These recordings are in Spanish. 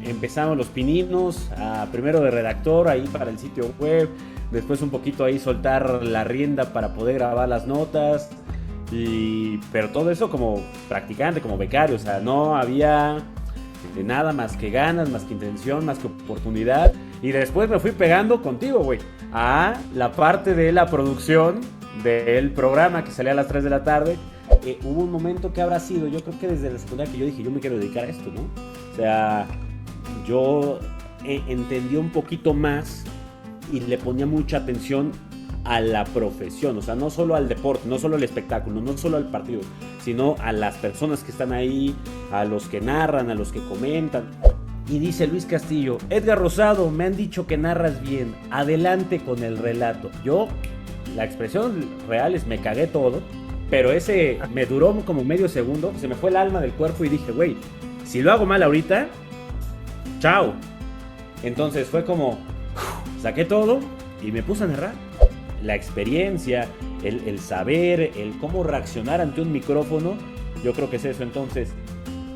empezamos los pininos, primero de redactor ahí para el sitio web, después un poquito ahí soltar la rienda para poder grabar las notas, pero todo eso como practicante, como becario, o sea, no había nada más que ganas, más que intención, más que oportunidad. Y después me fui pegando contigo, güey, a la parte de la producción del programa que salía a las 3 de la tarde. Hubo un momento que habrá sido, yo creo que desde la secundaria, que yo dije, yo me quiero dedicar a esto, ¿no? O sea, yo entendí un poquito más y le ponía mucha atención a la profesión, o sea, no solo al deporte, no solo al espectáculo, no solo al partido, sino a las personas que están ahí, a los que narran, a los que comentan. Y dice Luis Castillo: Edgar Rosado, me han dicho que narras bien, adelante con el relato. Yo, la expresión real es me cagué todo, pero ese me duró como medio segundo, se me fue el alma del cuerpo y dije, güey, si lo hago mal ahorita, chao. Entonces fue como, saqué todo y me puse a narrar. La experiencia, el saber, el cómo reaccionar ante un micrófono, yo creo que es eso. Entonces,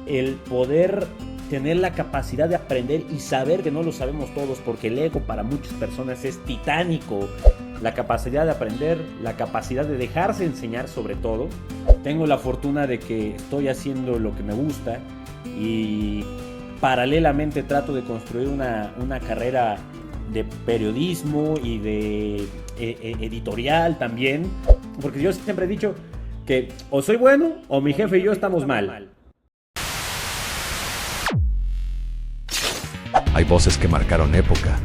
el poder tener la capacidad de aprender y saber que no lo sabemos todos, porque el ego para muchas personas es titánico. La capacidad de aprender, la capacidad de dejarse enseñar sobre todo. Tengo la fortuna de que estoy haciendo lo que me gusta y paralelamente trato de construir una carrera de periodismo y de editorial también, porque yo siempre he dicho que o soy bueno o mi jefe y yo estamos mal. Hay voces que marcaron época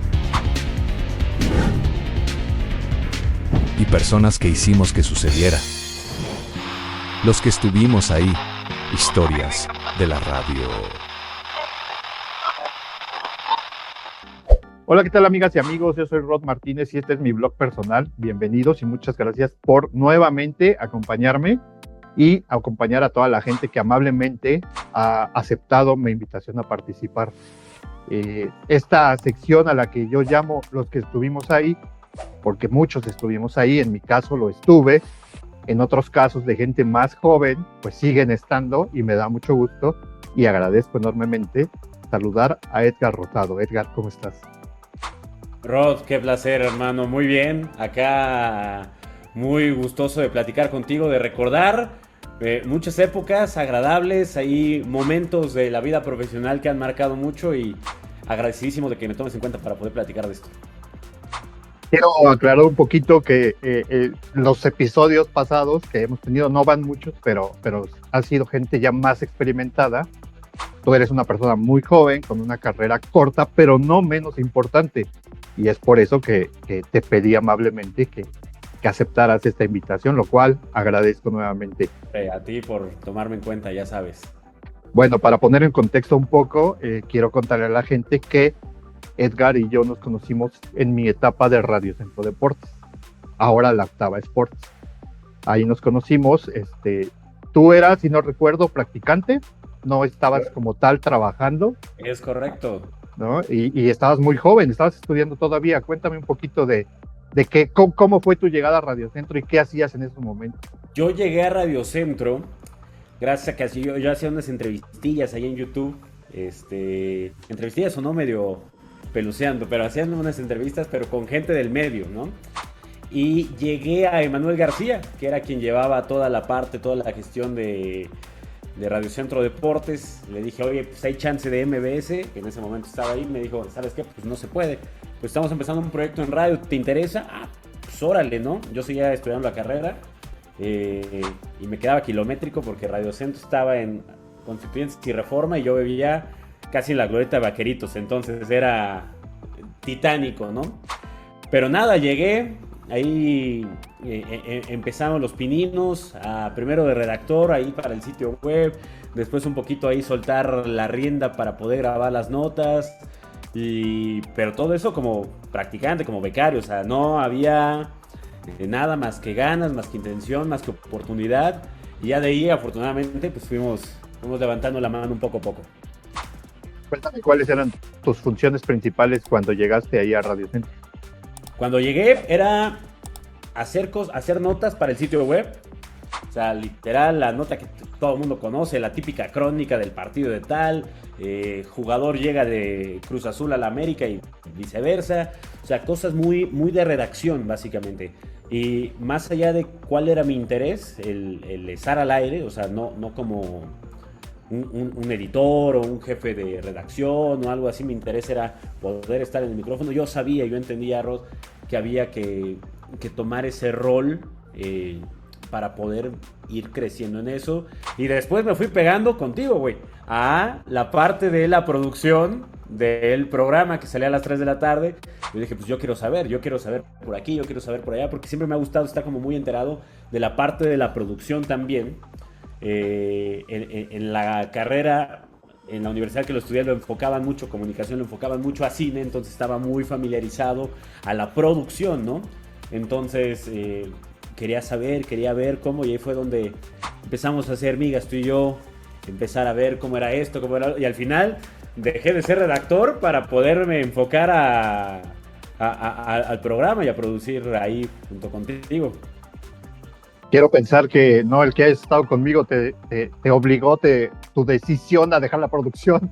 y personas que hicimos que sucediera. Los que estuvimos ahí, historias de la radio. Hola, ¿qué tal, amigas y amigos? Yo soy Rod Martínez y este es mi blog personal. Bienvenidos y muchas gracias por nuevamente acompañarme y acompañar a toda la gente que amablemente ha aceptado mi invitación a participar. Esta sección a la que yo llamo los que estuvimos ahí, porque muchos estuvimos ahí, en mi caso lo estuve, en otros casos de gente más joven, pues siguen estando y me da mucho gusto y agradezco enormemente saludar a Edgar Rosado. Edgar, ¿cómo estás? Rod, qué placer, hermano. Muy bien. Acá muy gustoso de platicar contigo, de recordar muchas épocas agradables, hay momentos de la vida profesional que han marcado mucho y agradecidísimo de que me tomes en cuenta para poder platicar de esto. Quiero aclarar un poquito que los episodios pasados que hemos tenido no van muchos, pero ha sido gente ya más experimentada. Tú eres una persona muy joven, con una carrera corta, pero no menos importante. Y es por eso que te pedí amablemente que aceptaras esta invitación, lo cual agradezco nuevamente. A ti por tomarme en cuenta, ya sabes. Bueno, para poner en contexto un poco, quiero contarle a la gente que Edgar y yo nos conocimos en mi etapa de Radio Centro Deportes, ahora la Octava Sports. Ahí nos conocimos, tú eras, si no recuerdo, practicante, no estabas como tal trabajando. Es correcto. ¿No? Y estabas muy joven, estabas estudiando todavía. Cuéntame un poquito de cómo fue tu llegada a Radio Centro y qué hacías en ese momento. Yo llegué a Radio Centro gracias a que yo hacía unas entrevistillas ahí en YouTube. Entrevistillas sonó medio peluceando, pero hacían unas entrevistas, pero con gente del medio, ¿no? Y llegué a Emanuel García, que era quien llevaba toda la gestión de Radio Centro Deportes. Le dije, oye, pues hay chance de MBS, que en ese momento estaba ahí. Me dijo, ¿sabes qué? Pues no se puede. Pues estamos empezando un proyecto en radio, ¿te interesa? Pues órale, ¿no? Yo seguía estudiando la carrera y me quedaba kilométrico porque Radio Centro estaba en Constituyentes y Reforma y yo vivía casi en la glorieta de Vaqueritos, entonces era titánico, ¿no? Pero nada, llegué. Ahí empezamos los pininos, primero de redactor ahí para el sitio web, después un poquito ahí soltar la rienda para poder grabar las notas, pero todo eso como practicante, como becario, o sea, no había nada más que ganas, más que intención, más que oportunidad, y ya de ahí afortunadamente pues fuimos levantando la mano un poco a poco. Cuéntame cuáles eran tus funciones principales cuando llegaste ahí a Radio Centro. Cuando llegué era hacer notas para el sitio web. O sea, literal, la nota todo el mundo conoce, la típica crónica del partido de tal, jugador llega de Cruz Azul a la América y viceversa, o sea, cosas muy, muy de redacción básicamente. Y más allá de cuál era mi interés, el estar al aire, o sea, no como un editor o un jefe de redacción o algo así, mi interés era poder estar en el micrófono. Yo entendía, Rod, que había que tomar ese rol para poder ir creciendo en eso. Y después me fui pegando contigo, güey, a la parte de la producción del programa que salía a las 3 de la tarde. Yo dije, pues yo quiero saber por aquí, yo quiero saber por allá, porque siempre me ha gustado estar como muy enterado de la parte de la producción también. En la carrera, en la universidad que lo estudié, lo enfocaban mucho, comunicación, lo enfocaban mucho a cine, entonces estaba muy familiarizado a la producción, ¿no? Entonces quería ver cómo, y ahí fue donde empezamos a hacer migas tú y yo, empezar a ver cómo era esto, y al final dejé de ser redactor para poderme enfocar al programa y a producir ahí junto contigo. Quiero pensar que no, el que hayas estado conmigo te obligó tu decisión a dejar la producción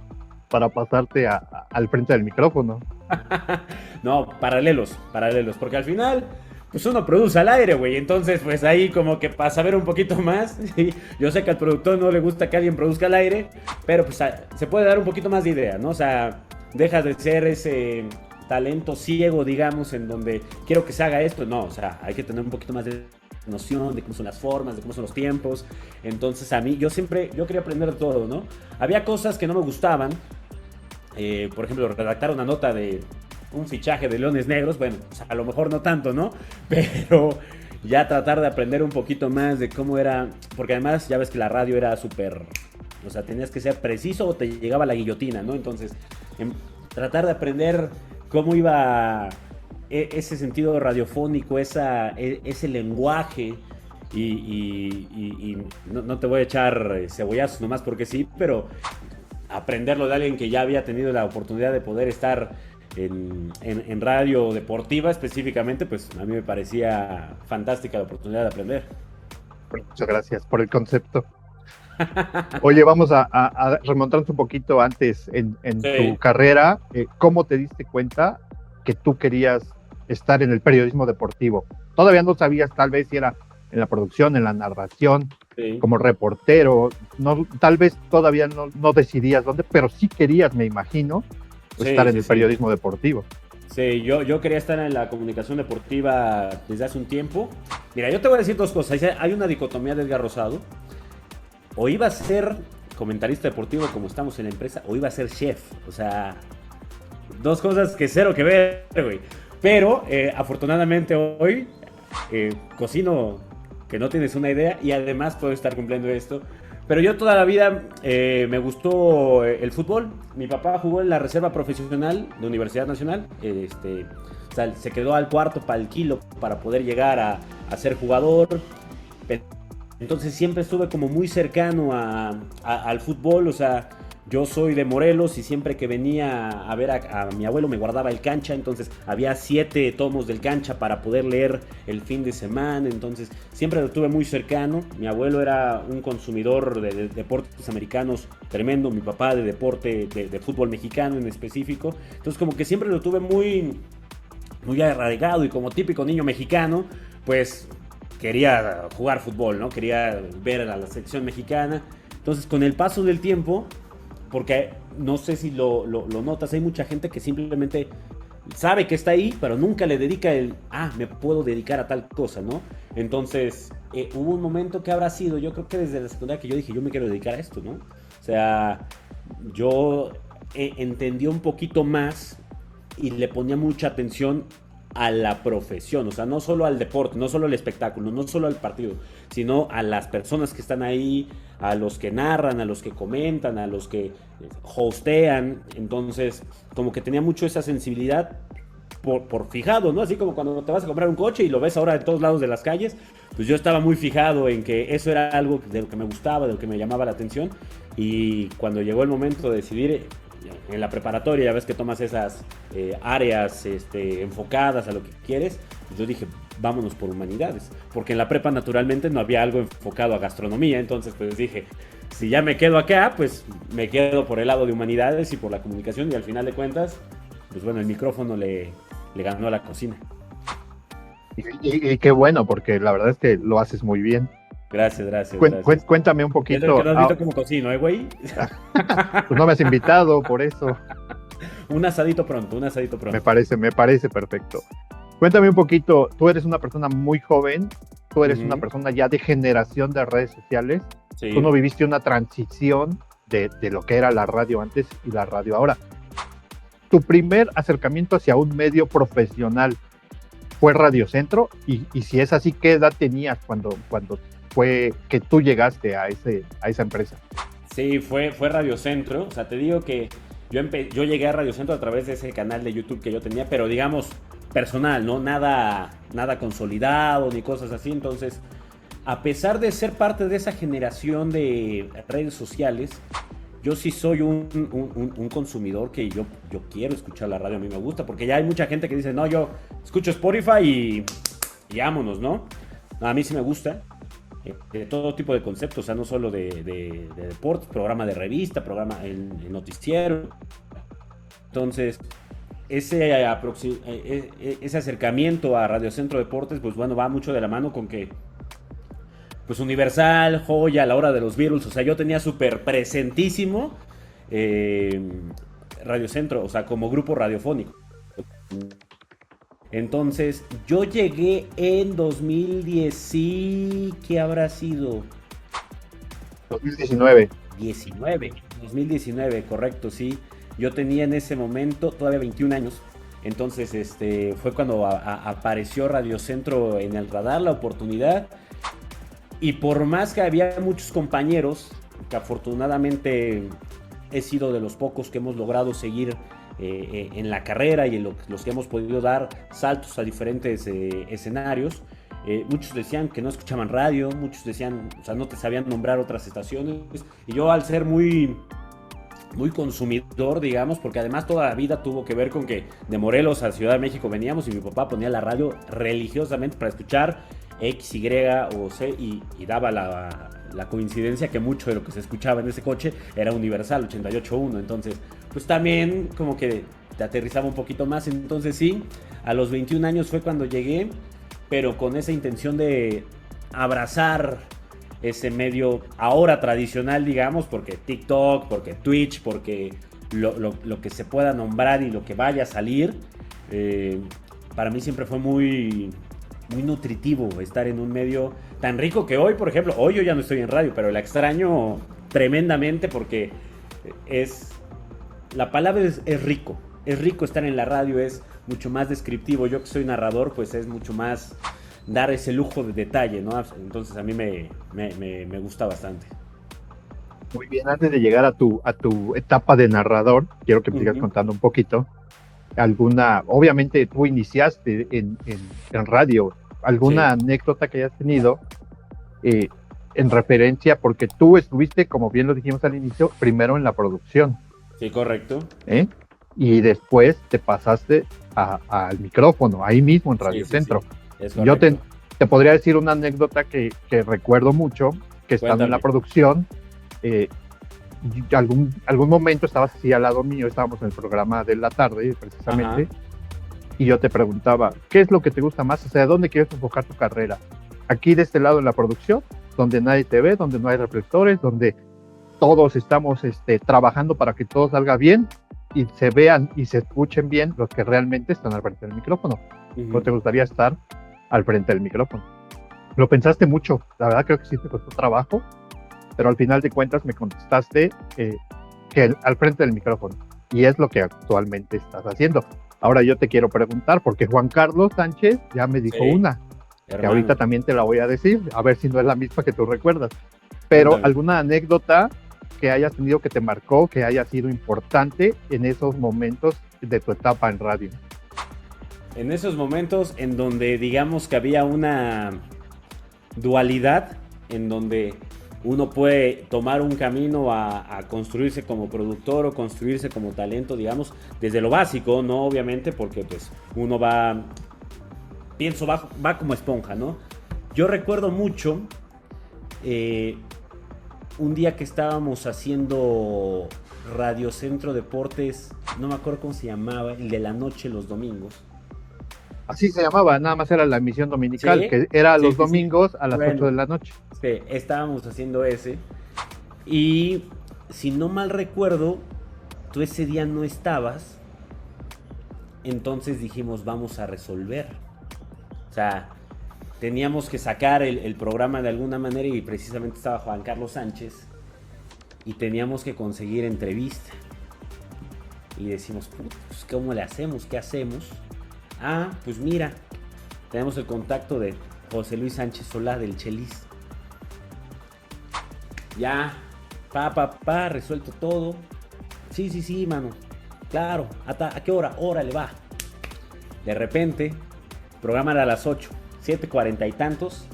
para pasarte al frente del micrófono. No, paralelos, porque al final, pues uno produce al aire, güey, entonces pues ahí como que para saber un poquito más, ¿sí? Yo sé que al productor no le gusta que alguien produzca al aire, pero pues se puede dar un poquito más de idea, ¿no? O sea, dejas de ser ese talento ciego, digamos, en donde quiero que se haga esto, no, o sea, hay que tener un poquito más de noción de cómo son las formas, de cómo son los tiempos. Entonces a mí, yo quería aprender de todo, ¿no? Había cosas que no me gustaban, por ejemplo, redactar una nota de un fichaje de Leones Negros, bueno, o sea, a lo mejor no tanto, ¿no? Pero ya tratar de aprender un poquito más de cómo era, porque además ya ves que la radio era súper, o sea, tenías que ser preciso o te llegaba la guillotina, ¿no? Entonces, tratar de aprender cómo iba ese sentido radiofónico, ese lenguaje, y no te voy a echar cebollazos nomás porque sí, pero aprenderlo de alguien que ya había tenido la oportunidad de poder estar en radio deportiva específicamente, pues a mí me parecía fantástica la oportunidad de aprender. Muchas gracias por el concepto. Oye, vamos a remontarnos un poquito antes en tu carrera. ¿Cómo te diste cuenta que tú querías estar en el periodismo deportivo? Todavía no sabías tal vez si era en la producción, en la narración, como reportero, no, tal vez todavía no decidías dónde, pero sí querías, me imagino, estar en el periodismo deportivo. Sí, yo quería estar en la comunicación deportiva desde hace un tiempo. Mira, yo te voy a decir dos cosas. Hay una dicotomía de Edgar Rosado. O iba a ser comentarista deportivo como estamos en la empresa, o iba a ser chef. O sea, dos cosas que cero que ver, güey. Pero afortunadamente hoy cocino que no tienes una idea, y además puedo estar cumpliendo esto. Pero yo toda la vida me gustó el fútbol. Mi papá jugó en la reserva profesional de Universidad Nacional. O sea, se quedó al cuarto para el kilo para poder llegar a ser jugador. Entonces siempre estuve como muy cercano al fútbol. O sea, yo soy de Morelos y siempre que venía a ver a mi abuelo me guardaba el Cancha. Entonces había 7 tomos del Cancha para poder leer el fin de semana. Entonces siempre lo tuve muy cercano. Mi abuelo era un consumidor de deportes americanos tremendo. Mi papá de deporte, de fútbol mexicano en específico. Entonces como que siempre lo tuve muy, muy arraigado, y como típico niño mexicano, pues quería jugar fútbol, ¿no? Quería ver a la selección mexicana. Entonces con el paso del tiempo, porque no sé si lo notas, hay mucha gente que simplemente sabe que está ahí, pero nunca le dedica me puedo dedicar a tal cosa, ¿no? Entonces, hubo un momento que habrá sido, yo creo que desde la secundaria, que yo dije, yo me quiero dedicar a esto, ¿no? O sea, yo entendí un poquito más y le ponía mucha atención a la profesión, o sea, no solo al deporte, no solo al espectáculo, no solo al partido, sino a las personas que están ahí, a los que narran, a los que comentan, a los que hostean. Entonces, como que tenía mucho esa sensibilidad por fijado, ¿no? Así como cuando te vas a comprar un coche y lo ves ahora en todos lados de las calles, pues yo estaba muy fijado en que eso era algo de lo que me gustaba, de lo que me llamaba la atención. Y cuando llegó el momento de decidir, en la preparatoria ya ves que tomas esas áreas enfocadas a lo que quieres. Yo dije, vámonos por humanidades, porque en la prepa naturalmente no había algo enfocado a gastronomía, entonces pues dije, si ya me quedo acá, pues me quedo por el lado de humanidades y por la comunicación, y al final de cuentas, pues bueno, el micrófono le ganó a la cocina. Y qué bueno, porque la verdad es que lo haces muy bien. Gracias, gracias. Cuéntame un poquito. Que no has visto cómo cocino, güey. Pues no me has invitado, por eso. Un asadito pronto. Me parece perfecto. Cuéntame un poquito, tú eres una persona muy joven, tú eres una persona ya de generación de redes sociales, sí. Tú no viviste una transición de lo que era la radio antes y la radio ahora. Tu primer acercamiento hacia un medio profesional fue Radio Centro, y si es así, ¿qué edad tenías cuando fue que tú llegaste a esa empresa? Sí, fue Radio Centro. O sea, te digo que yo llegué a Radio Centro a través de ese canal de YouTube que yo tenía, pero digamos personal, ¿no? Nada consolidado ni cosas así. Entonces, a pesar de ser parte de esa generación de redes sociales, yo sí soy un consumidor que yo quiero escuchar la radio, a mí me gusta, porque ya hay mucha gente que dice, no, yo escucho Spotify y vámonos, ¿no? A mí sí me gusta. De todo tipo de conceptos, o sea, no solo de deportes, programa de revista, programa en noticiero. Entonces, ese acercamiento a Radio Centro Deportes, pues bueno, va mucho de la mano con que, pues Universal, Joya, La Hora de los Beatles, o sea, yo tenía súper presentísimo Radio Centro, o sea, como grupo radiofónico. Entonces, yo llegué en 2010, ¿qué habrá sido? 2019. 2019, correcto, sí. Yo tenía en ese momento todavía 21 años. Entonces, fue cuando apareció Radio Centro en el radar, la oportunidad. Y por más que había muchos compañeros, que afortunadamente he sido de los pocos que hemos logrado seguir en la carrera y en los que hemos podido dar saltos a diferentes escenarios, muchos decían que no escuchaban radio, muchos decían, o sea, no te sabían nombrar otras estaciones, y yo al ser muy consumidor, digamos, porque además toda la vida tuvo que ver con que de Morelos a Ciudad de México veníamos y mi papá ponía la radio religiosamente para escuchar X, Y o Z, y daba la coincidencia que mucho de lo que se escuchaba en ese coche era Universal 88.1, entonces pues también como que te aterrizaba un poquito más. Entonces sí, a los 21 años fue cuando llegué, pero con esa intención de abrazar ese medio ahora tradicional, digamos, porque TikTok, porque Twitch, porque lo que se pueda nombrar y lo que vaya a salir, para mí siempre fue muy nutritivo estar en un medio tan rico que hoy, por ejemplo, hoy yo ya no estoy en radio, pero la extraño tremendamente porque la palabra es rico estar en la radio, es mucho más descriptivo. Yo que soy narrador, pues es mucho más dar ese lujo de detalle, ¿no? Entonces a mí me gusta bastante. Muy bien, antes de llegar a tu etapa de narrador, quiero que me sigas contando un poquito. Obviamente tú iniciaste en radio, alguna anécdota que hayas tenido en referencia, porque tú estuviste, como bien lo dijimos al inicio, primero en la producción. Sí, correcto. Y después te pasaste al micrófono, ahí mismo en Radio Centro. Sí. Yo te podría decir una anécdota que recuerdo mucho, que estando en la producción, algún momento estabas así al lado mío, estábamos en el programa de la tarde precisamente, y yo te preguntaba, ¿qué es lo que te gusta más? O sea, ¿dónde quieres enfocar tu carrera? Aquí de este lado en la producción, donde nadie te ve, donde no hay reflectores, donde todos estamos trabajando para que todo salga bien y se vean y se escuchen bien los que realmente están al frente del micrófono. ¿No te gustaría estar al frente del micrófono? Lo pensaste mucho, la verdad creo que sí te costó trabajo, pero al final de cuentas me contestaste que al frente del micrófono, y es lo que actualmente estás haciendo. Ahora yo te quiero preguntar, porque Juan Carlos Sánchez ya me dijo una, que ahorita también te la voy a decir, a ver si no es la misma que tú recuerdas, pero alguna anécdota que hayas tenido que te marcó, que haya sido importante en esos momentos de tu etapa en radio. En esos momentos en donde digamos que había una dualidad, en donde uno puede tomar un camino a construirse como productor o construirse como talento, digamos, desde lo básico, ¿no? Obviamente, porque pues uno va como esponja, ¿no? Yo recuerdo mucho un día que estábamos haciendo Radio Centro Deportes, no me acuerdo cómo se llamaba, el de la noche los domingos. Así se llamaba, nada más era la emisión dominical, ¿sí? Que era los domingos a las 8 de la noche. Sí, estábamos haciendo ese. Y si no mal recuerdo, tú ese día no estabas. Entonces dijimos, vamos a resolver. O sea, teníamos que sacar el programa de alguna manera y precisamente estaba Juan Carlos Sánchez. Y teníamos que conseguir entrevista. Y decimos, pues, ¿cómo le hacemos? ¿Qué hacemos? Ah, pues mira, tenemos el contacto de José Luis Sánchez Solá del Chelis. Ya, resuelto todo. Sí, mano. Claro, ¿a qué hora? Órale, va. De repente, programa era a las 8, 7:40 y tantos.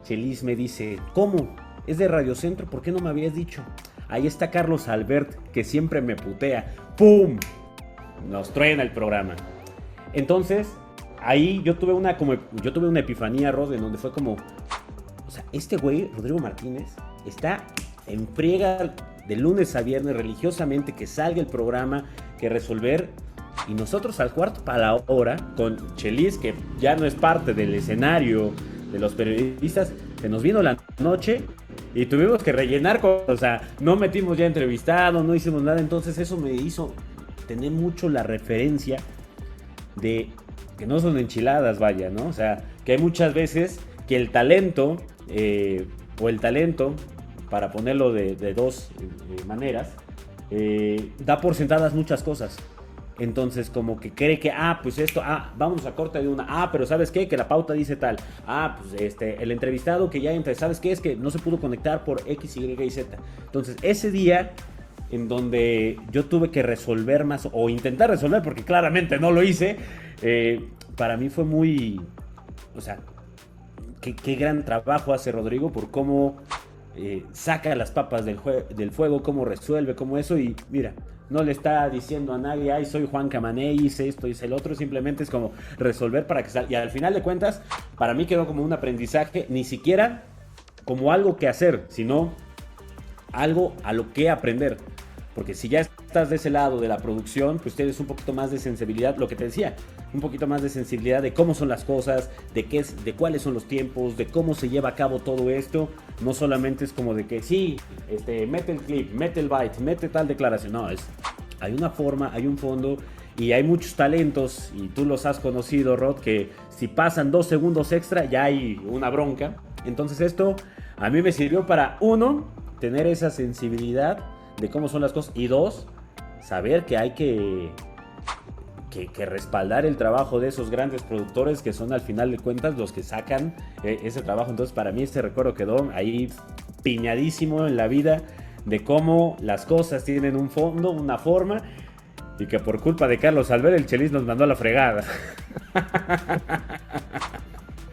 Chelis me dice, ¿cómo? ¿Es de Radio Centro? ¿Por qué no me habías dicho? Ahí está Carlos Albert, que siempre me putea. ¡Pum! Nos truena el programa. Entonces, ahí yo tuve una epifanía, Rod, en donde fue como, o sea, este güey, Rodrigo Martínez, está en friega de lunes a viernes religiosamente que salga el programa, que resolver, y nosotros al cuarto para la hora, con Chelis, que ya no es parte del escenario de los periodistas, se nos vino la noche y tuvimos que rellenar o sea, no metimos ya entrevistado, no hicimos nada, entonces eso me hizo tener mucho la referencia de que no son enchiladas, vaya, ¿no? O sea, que hay muchas veces que el talento, para ponerlo de dos maneras, da por sentadas muchas cosas. Entonces, como que cree que, pues esto, vamos a corte de una, pero ¿sabes qué? Que la pauta dice tal. Pues el entrevistado que ya entra, ¿sabes qué? Es que no se pudo conectar por X, Y y Z. Entonces, ese día en donde yo tuve que resolver más, o intentar resolver, porque claramente no lo hice, para mí fue muy, o sea, qué gran trabajo hace Rodrigo por cómo saca las papas del fuego, cómo resuelve, cómo eso, y mira, no le está diciendo a nadie, ay, soy Juan Camané, hice esto, hice el otro, simplemente es como resolver para que salga, y al final de cuentas, para mí quedó como un aprendizaje, ni siquiera como algo que hacer, sino algo a lo que aprender. Porque si ya estás de ese lado de la producción, pues tienes un poquito más de sensibilidad, lo que te decía, un poquito más de sensibilidad de cómo son las cosas, de cuáles son los tiempos, de cómo se lleva a cabo todo esto. No solamente es como de que sí, mete el clip, mete el byte, mete tal declaración. No, hay una forma, hay un fondo y hay muchos talentos, y tú los has conocido, Rod, que si pasan 2 segundos extra ya hay una bronca. Entonces esto a mí me sirvió para, 1, tener esa sensibilidad de cómo son las cosas, y 2, saber que hay que respaldar el trabajo de esos grandes productores que son al final de cuentas los que sacan ese trabajo. Entonces para mí este recuerdo quedó ahí piñadísimo en la vida de cómo las cosas tienen un fondo, una forma, y que por culpa de Carlos Albert el Chelis nos mandó a la fregada.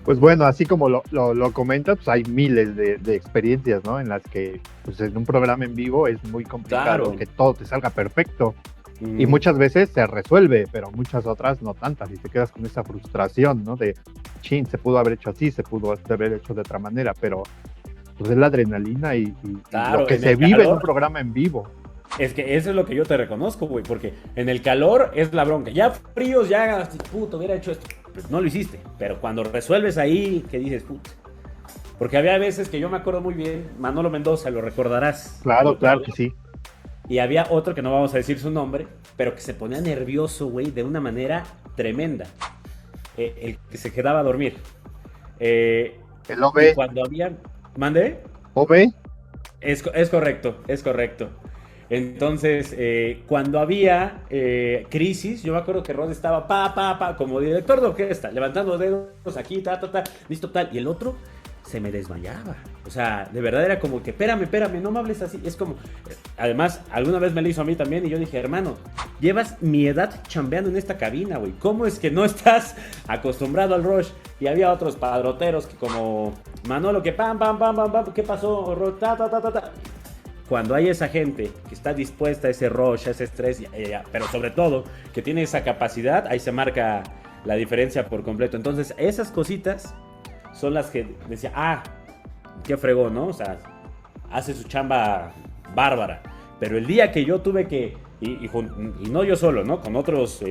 Pues bueno, así como lo comentas, pues hay miles de experiencias, ¿no? En las que pues en un programa en vivo es muy complicado que todo te salga perfecto. Y muchas veces se resuelve, pero muchas otras no tantas. Y te quedas con esa frustración, ¿no? De, se pudo haber hecho así, se pudo haber hecho de otra manera, pero pues es la adrenalina y lo que se vive en un programa en vivo. Es que eso es lo que yo te reconozco, güey, porque en el calor es la bronca. Ya fríos, ya, puto, hubiera hecho esto. Pues no lo hiciste, pero cuando resuelves ahí, que dices, puto. Porque había veces que yo me acuerdo muy bien, Manolo Mendoza, lo recordarás. Claro que sí. Y había otro que no vamos a decir su nombre, pero que se ponía nervioso, güey, de una manera tremenda. El que se quedaba a dormir. El OB. Cuando había... ¿Mande? ¿OB? Es correcto, es correcto. Entonces, cuando había crisis, yo me acuerdo que Rod estaba como director de orquesta, levantando dedos aquí, listo, tal, y el otro se me desmayaba. O sea, de verdad era como que, espérame, no me hables así. Es como, además, alguna vez me lo hizo a mí también, y yo dije, hermano, llevas mi edad chambeando en esta cabina, güey. ¿Cómo es que no estás acostumbrado al rush? Y había otros padroteros que como Manolo que pam, ¿qué pasó? Cuando hay esa gente que está dispuesta a ese rush, a ese estrés, pero sobre todo que tiene esa capacidad, ahí se marca la diferencia por completo. Entonces, esas cositas son las que decía, qué fregón, ¿no? O sea, hace su chamba bárbara. Pero el día que yo tuve que, y no yo solo, ¿no? Con otros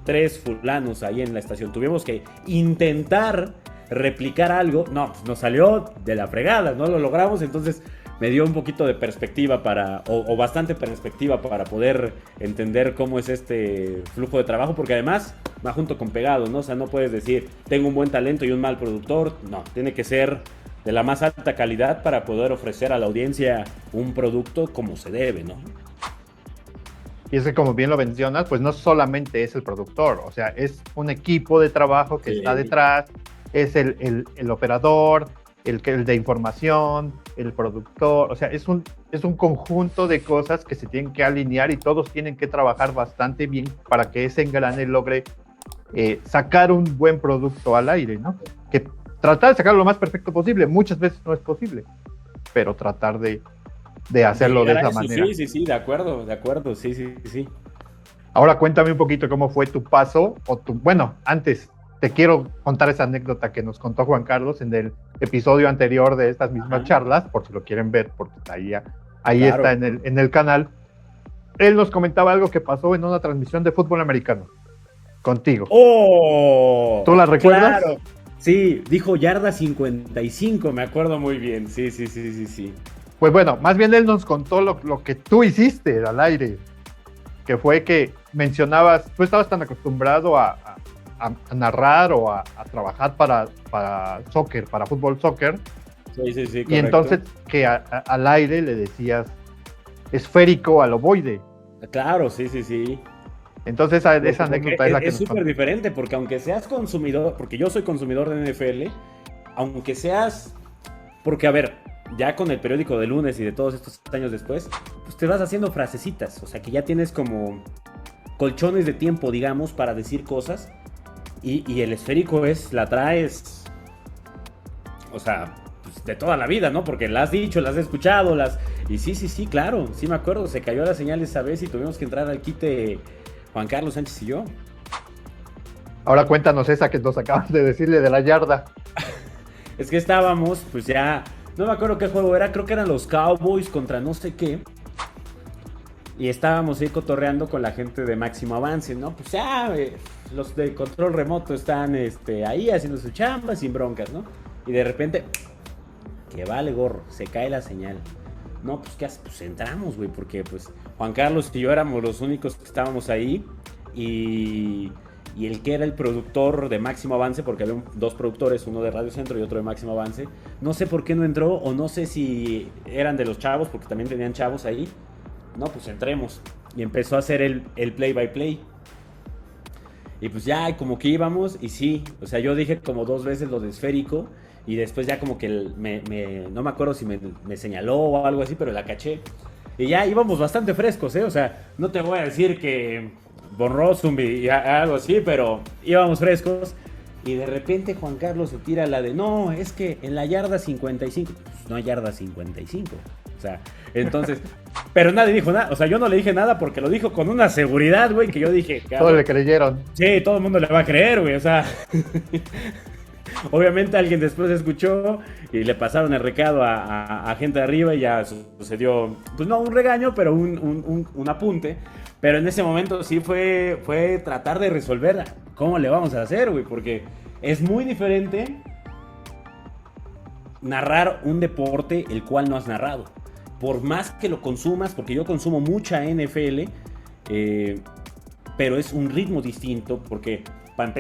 3 fulanos ahí en la estación, tuvimos que intentar replicar algo, no, pues nos salió de la fregada, no lo logramos. Entonces me dio un poquito de perspectiva o bastante perspectiva para poder entender cómo es este flujo de trabajo, porque además va junto con pegado, ¿no? O sea, no puedes decir, tengo un buen talento y un mal productor, no, tiene que ser de la más alta calidad para poder ofrecer a la audiencia un producto como se debe, ¿no? Y es que, como bien lo mencionas, pues no solamente es el productor, o sea, es un equipo de trabajo que está detrás, es el operador, el de información, el productor, o sea, es un conjunto de cosas que se tienen que alinear y todos tienen que trabajar bastante bien para que ese engrane logre sacar un buen producto al aire, ¿no? Que tratar de sacarlo lo más perfecto posible, muchas veces no es posible, pero tratar de hacerlo de esa manera. Sí, de acuerdo, sí. Ahora cuéntame un poquito cómo fue tu paso, bueno, antes te quiero contar esa anécdota que nos contó Juan Carlos en el episodio anterior de estas mismas charlas, por si lo quieren ver, porque ahí claro, está en el canal. Él nos comentaba algo que pasó en una transmisión de fútbol americano, contigo. ¡Oh! ¿Tú la recuerdas? Claro. Sí, dijo yarda 55, me acuerdo muy bien, sí. Pues bueno, más bien él nos contó lo que tú hiciste al aire, que fue que mencionabas, tú estabas tan acostumbrado a narrar o a trabajar para soccer, para fútbol soccer. Sí, correcto. Y entonces que al aire le decías esférico al ovoide. Claro, sí. Entonces esa anécdota es la que es súper diferente, porque aunque seas consumidor, porque yo soy consumidor de NFL, aunque seas, porque a ver, ya con el periódico de lunes y de todos estos años después, pues te vas haciendo frasecitas, o sea que ya tienes como colchones de tiempo, digamos, para decir cosas. Y el esférico la traes, o sea, pues de toda la vida, ¿no? Porque la has dicho, la has escuchado, y sí, claro, sí me acuerdo, se cayó la señal esa vez y tuvimos que entrar al quite Juan Carlos Sánchez y yo. Ahora cuéntanos esa que nos acabas de decirle de la yarda. Es que estábamos, pues ya, no me acuerdo qué juego era, creo que eran los Cowboys contra no sé qué. Y estábamos ahí cotorreando con la gente de Máximo Avance, ¿no? Pues ya, los de control remoto están ahí haciendo su chamba sin broncas, ¿no? Y de repente, que vale gorro, se cae la señal. No, pues ¿qué haces? Pues entramos, güey, porque pues Juan Carlos y yo éramos los únicos que estábamos ahí. Y el que era el productor de Máximo Avance, porque había 2 productores, uno de Radio Centro y otro de Máximo Avance, no sé por qué no entró, o no sé si eran de los chavos, porque también tenían chavos ahí. No, pues entremos. Y empezó a hacer el play by play. Y pues ya como que íbamos, y sí, o sea, yo dije como 2 veces lo de esférico, y después ya como que no me acuerdo si me señaló o algo así, pero la caché. Y ya íbamos bastante frescos, o sea, no te voy a decir que Von Rossum y algo así, pero íbamos frescos. Y de repente Juan Carlos se tira la de, no, es que en la yarda 55, pues no hay yarda 55. O sea, entonces, pero nadie dijo nada, o sea, yo no le dije nada porque lo dijo con una seguridad, güey, que yo dije, todos le creyeron. Sí, todo el mundo le va a creer, güey, o sea, obviamente alguien después escuchó y le pasaron el recado a gente de arriba y ya sucedió, pues no un regaño, pero un apunte, pero en ese momento sí fue tratar de resolver cómo le vamos a hacer, güey, porque es muy diferente narrar un deporte el cual no has narrado. Por más que lo consumas, porque yo consumo mucha NFL, pero es un ritmo distinto, porque para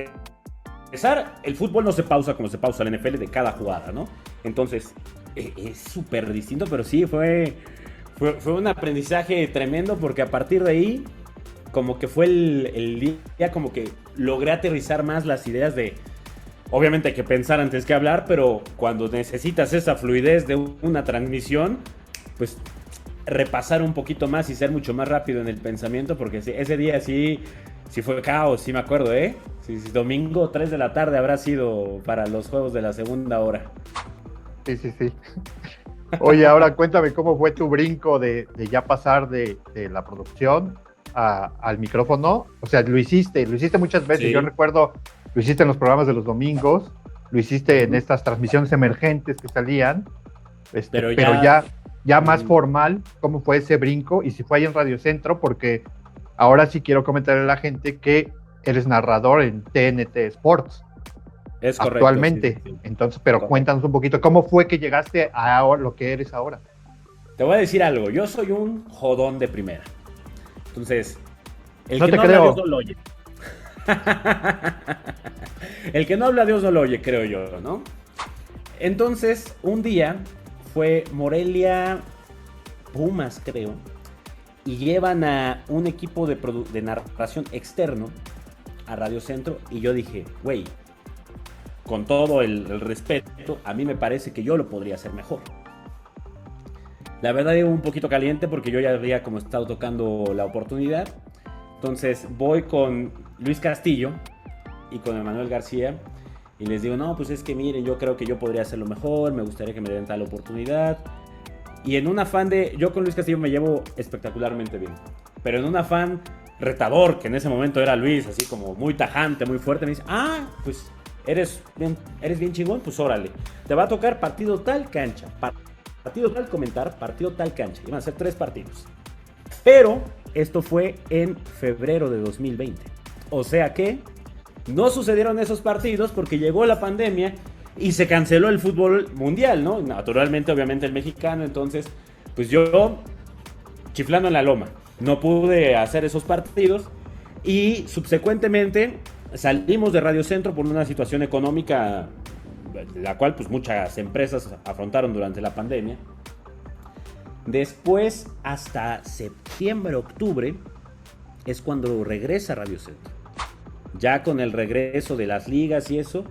empezar, el fútbol no se pausa como se pausa la NFL de cada jugada, ¿no? Entonces, es súper distinto, pero sí, fue un aprendizaje tremendo, porque a partir de ahí, como que fue el día, como que logré aterrizar más las ideas de, obviamente hay que pensar antes que hablar, pero cuando necesitas esa fluidez de una transmisión, pues repasar un poquito más y ser mucho más rápido en el pensamiento, porque ese día sí fue caos, sí me acuerdo, Sí, domingo 3 de la tarde habrá sido para los juegos de la segunda hora. Sí. Oye, ahora cuéntame cómo fue tu brinco de ya pasar de la producción al micrófono. O sea, lo hiciste muchas veces. Sí. Yo recuerdo, lo hiciste en los programas de los domingos, lo hiciste en estas transmisiones emergentes que salían, pero ya más formal, ¿cómo fue ese brinco? Y si fue ahí en Radio Centro, porque ahora sí quiero comentarle a la gente que eres narrador en TNT Sports. Es correcto. Actualmente. Sí. Entonces, pero correcto. Cuéntanos un poquito, ¿cómo fue que llegaste a lo que eres ahora? Te voy a decir algo, yo soy un jodón de primera. Entonces, el no que te no creo. habla Dios no lo oye. El que no habla Dios no lo oye, creo yo, ¿no? Entonces, un día fue Morelia Pumas, creo, y llevan a un equipo de narración externo a Radio Centro, y yo dije, güey, con todo el respeto, a mí me parece que yo lo podría hacer mejor. La verdad, iba un poquito caliente porque yo ya había como estado tocando la oportunidad. Entonces voy con Luis Castillo y con Emanuel García y les digo, no, pues es que miren, yo creo que yo podría hacerlo mejor, me gustaría que me den tal oportunidad. Y en un afán yo con Luis Castillo me llevo espectacularmente bien, pero en un afán retador, que en ese momento era Luis, así como muy tajante, muy fuerte, me dice, pues eres bien chingón, pues órale, te va a tocar partido tal cancha, partido tal comentar, partido tal cancha. Iban a ser 3 partidos. Pero esto fue en febrero de 2020. O sea que no sucedieron esos partidos porque llegó la pandemia y se canceló el fútbol mundial, ¿no? Naturalmente, obviamente el mexicano. Entonces, pues yo chiflando en la loma. No pude hacer esos partidos y subsecuentemente salimos de Radio Centro por una situación económica la cual pues muchas empresas afrontaron durante la pandemia. Después, hasta septiembre, octubre, es cuando regresa Radio Centro. Ya con el regreso de las ligas y eso,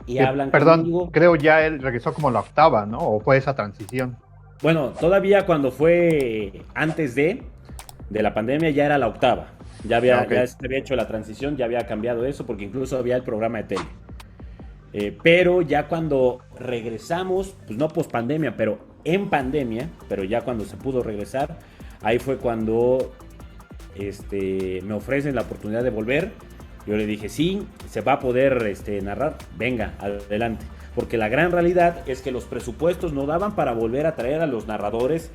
y hablan conmigo. Creo ya él regresó como la octava, ¿no? ¿O fue esa transición? Bueno, todavía cuando fue antes de la pandemia ya era la octava. Ya se había hecho la transición, ya había cambiado eso, porque incluso había el programa de tele. Pero ya cuando regresamos, pues no post pandemia, pero en pandemia, pero ya cuando se pudo regresar, ahí fue cuando me ofrecen la oportunidad de volver. Yo le dije, sí, se va a poder narrar, venga, adelante. Porque la gran realidad es que los presupuestos no daban para volver a traer a los narradores.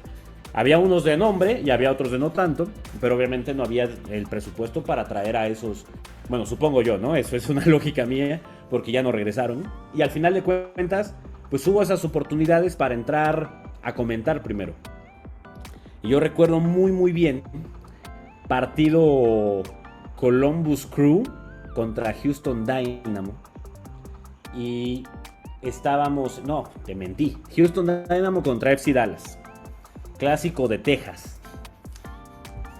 Había unos de nombre y había otros de no tanto, pero obviamente no había el presupuesto para traer a esos. Bueno, supongo yo, ¿no? Eso es una lógica mía, porque ya no regresaron. Y al final de cuentas, pues hubo esas oportunidades para entrar a comentar primero. Y yo recuerdo muy, muy bien partido Columbus Crew contra Houston Dynamo. Y estábamos, no, te mentí, Houston Dynamo contra FC Dallas, clásico de Texas.